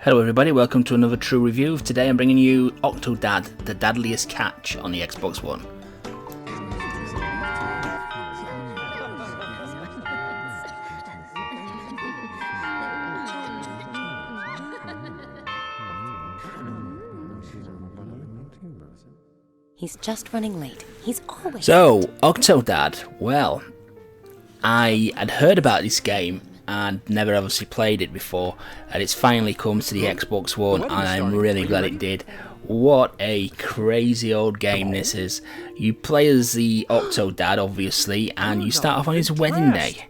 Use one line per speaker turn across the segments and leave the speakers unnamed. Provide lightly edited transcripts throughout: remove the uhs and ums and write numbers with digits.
Hello everybody, welcome to another true review. Today I'm bringing you Octodad, the Dadliest Catch on the Xbox One.
He's just running late. He's always
So, Octodad, well, I had heard about this game and never obviously played it before, and it's finally come to the Xbox One, and I'm really glad it did. What a crazy old game this is. You play as the Octodad, obviously, and you start off on his wedding day.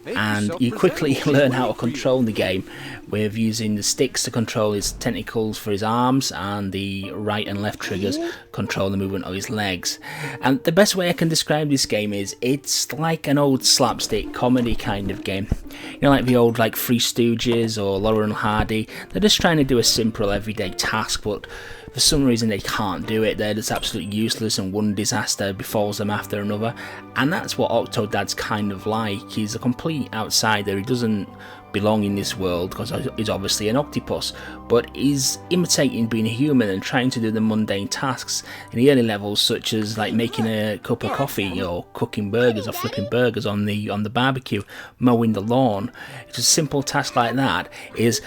And you quickly learn how to control the game with using the sticks to control his tentacles for his arms, and the right and left triggers control the movement of his legs. And the best way I can describe this game is it's like an old slapstick comedy kind of game. You know, like the old like Three Stooges or Laurel and Hardy. They're just trying to do a simple everyday task, but for some reason they can't do it. They're just absolutely useless, and one disaster befalls them after another. And that's what Octodad's kind of like. He's a complete outsider. He doesn't belong in this world because he's obviously an octopus, but he's imitating being a human and trying to do the mundane tasks in the early levels, such as like making a cup of coffee or cooking burgers or flipping burgers on the barbecue, mowing the lawn. It's a simple task like that is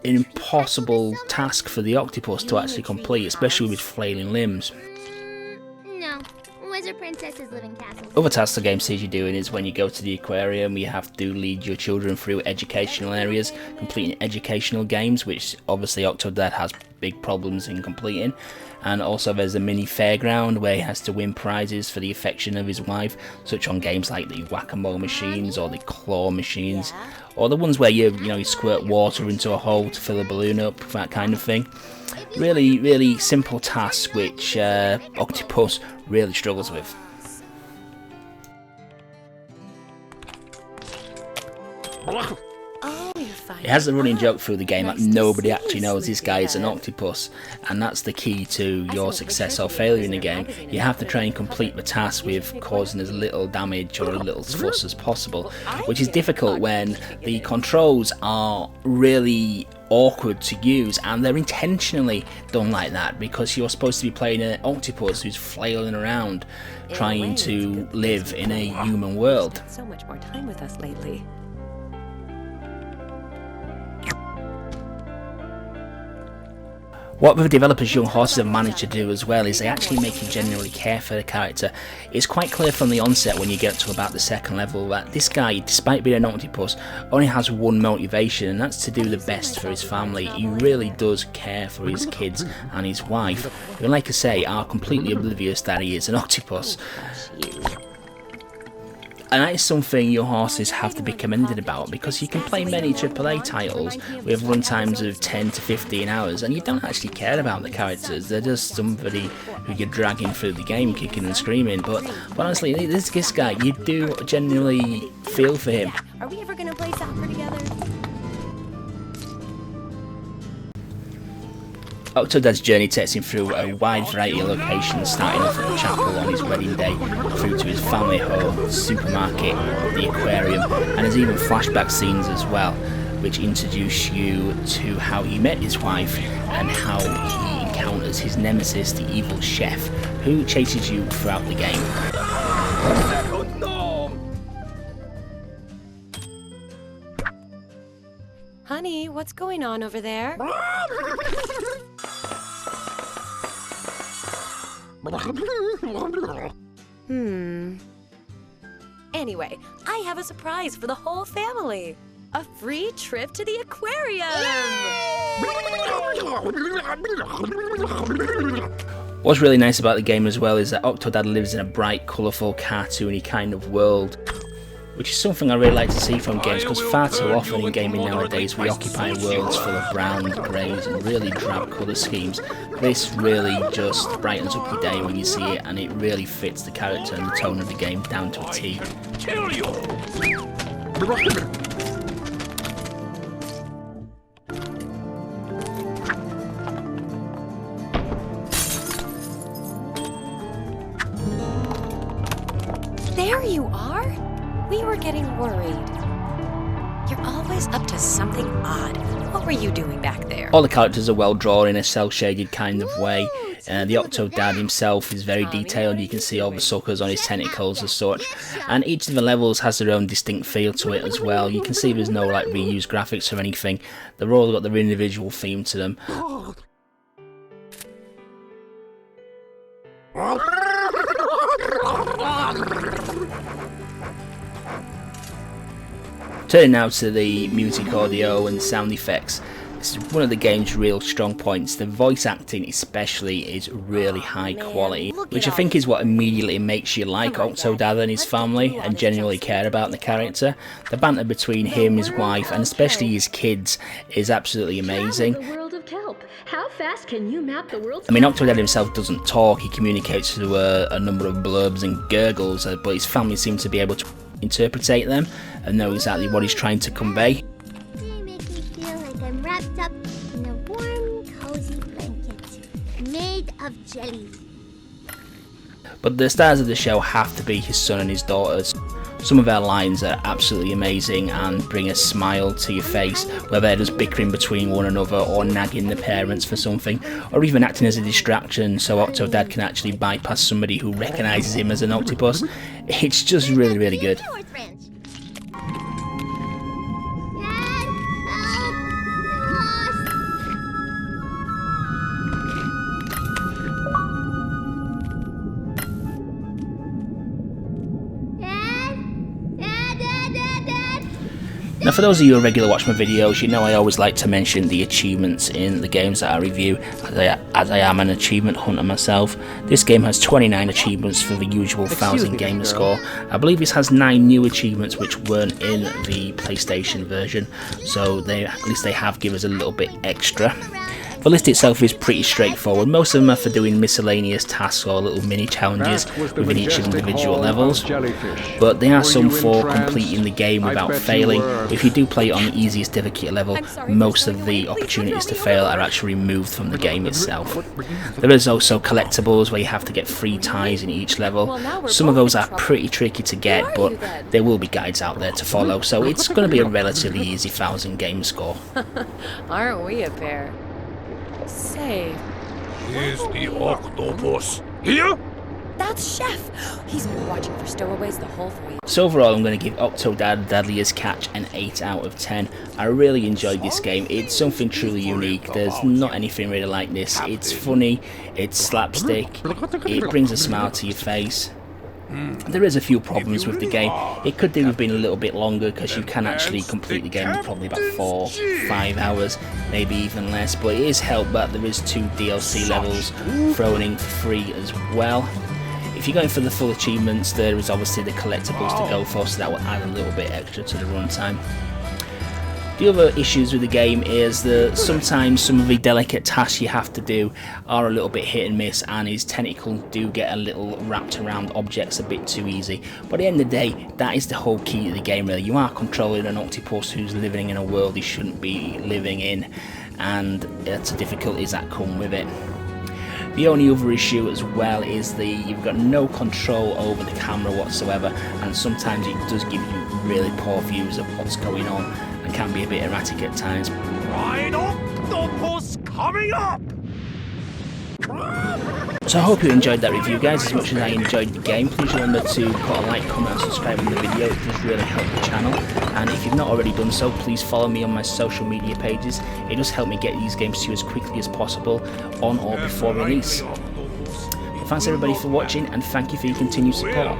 an impossible task for the octopus to actually complete, especially with flailing limbs.
No, Wizard Princesses live in castles.
Other tasks the game sees you doing is when you go to the aquarium, you have to lead your children through educational areas, completing educational games, which obviously Octodad has big problems in completing. And also there's a mini fairground where he has to win prizes for the affection of his wife, such on games like the whack-a-mole machines or the claw machines, or the ones where you squirt water into a hole to fill a balloon up, that kind of thing. Really simple tasks which Octopus really struggles with.
Oh, you're fine.
It has a running joke through the game that nobody actually knows this guy is an octopus, and that's the key to your success or failure in the game. You have to try and complete the task with causing as little damage or a little fuss as possible, which is difficult when the controls are really awkward to use, and they're intentionally done like that because you're supposed to be playing an octopus who's flailing around trying to live in a human world.
So much more time with us lately.
What the developers' young horses have managed to do as well is they actually make you genuinely care for the character. It's quite clear from the onset when you get to about the second level that this guy, despite being an octopus, only has one motivation, and that's to do the best for his family. He really does care for his kids and his wife, who, like I say, are completely oblivious that he is an octopus. And that is something your horses have to be commended about, because you can play many AAA titles with runtimes of 10 to 15 hours and you don't actually care about the characters. They're just somebody who you're dragging through the game kicking and screaming. But honestly, this guy, you do genuinely feel for him.
Are we ever gonna play soccer together?
Octodad's journey takes him through a wide variety of locations, starting off at the chapel on his wedding day, through to his family home, the supermarket, the aquarium, and there's even flashback scenes as well, which introduce you to how he met his wife and how he encounters his nemesis, the evil chef, who chases you throughout the game.
Honey, what's going on over there? Anyway, I have a surprise for the whole family. A free trip to the aquarium!
What's really nice about the game as well is that Octodad lives in a bright, colourful, cartoony kind of world, which is something I really like to see from games, because far too often in gaming nowadays we occupy worlds full of browns, greys and really drab colour schemes. This really just brightens up your day when you see it, and it really fits the character and the tone of the game down to a T.
Kill you!
There you are! We were getting worried. You're always up to something odd. What were were you doing back there?
All the characters are well drawn in a cel-shaded kind of way. The Octodad himself is very detailed. You can see all the suckers on his tentacles as such, and each of the levels has their own distinct feel to it as well. You can see there's no like reused graphics or anything. They've all got their individual theme to them. Turning now to the music, audio and sound effects. This is one of the game's real strong points. The voice acting especially is really high quality, which I think is what immediately makes you like Octodad and his family and genuinely care about the character. The banter between him, his wife and especially his kids is absolutely amazing.
How fast can you map the world?
I mean, Octodad himself doesn't talk, he communicates through a number of blurbs and gurgles, but his family seems to be able to interpretate them and know exactly what he's trying to convey.
They make me feel like I'm wrapped up in a warm, cozy blanket made of jelly.
But the stars of the show have to be his son and his daughters. Some of their lines are absolutely amazing and bring a smile to your face, whether they're just bickering between one another or nagging the parents for something, or even acting as a distraction so Octodad can actually bypass somebody who recognises him as an octopus. It's just really, really good. Now for those of you who regularly watch my videos, you know I always like to mention the achievements in the games that I review, as I am an achievement hunter myself. This game has 29 achievements for the usual 1000 gamer score. I believe this has 9 new achievements which weren't in the PlayStation version, so at least they have given us a little bit extra. The list itself is pretty straightforward. Most of them are for doing miscellaneous tasks or little mini challenges within each of the individual levels, but there are some for completing the game without failing. If you do play it on the easiest difficulty level, most of the opportunities to fail are actually removed from the game itself. There is also collectibles where you have to get free ties in each level. Some of those are pretty tricky to get, but there will be guides out there to follow, so it's going to be a relatively easy 1000 game score.
Aren't we a pair? Say,
Is the octopus here?
that's Chef! He's been watching for stowaways the whole 3 years.
So overall, I'm going to give Octodad Dadliest Catch an 8 out of 10. I really enjoyed this game. It's something truly unique. There's not anything really like this. It's funny, it's slapstick, it brings a smile to your face. There is a few problems with the game. It could do with being a little bit longer because you can actually complete the game in probably about 4-5 hours, maybe even less, but it is helped that there is 2 DLC levels thrown in for free as well. If you're going for the full achievements, there is obviously the collectibles to go for, so that will add a little bit extra to the runtime. The other issues with the game is that sometimes some of the delicate tasks you have to do are a little bit hit and miss, and his tentacles do get a little wrapped around objects a bit too easy. But at the end of the day, that is the whole key to the game really. You are controlling an octopus who's living in a world he shouldn't be living in, and it's the difficulties that come with it. The only other issue as well is you've got no control over the camera whatsoever, and sometimes it does give you really poor views of what's going on and can be a bit erratic at times.
Right octopus coming up!
So I hope you enjoyed that review, guys, as much as I enjoyed the game. Please remember to put a like, comment and subscribe on the video. It does really help the channel, and if you've not already done so, please follow me on my social media pages. It does help me get these games to you as quickly as possible on or before release. Thanks everybody for watching, and thank you for your continued support.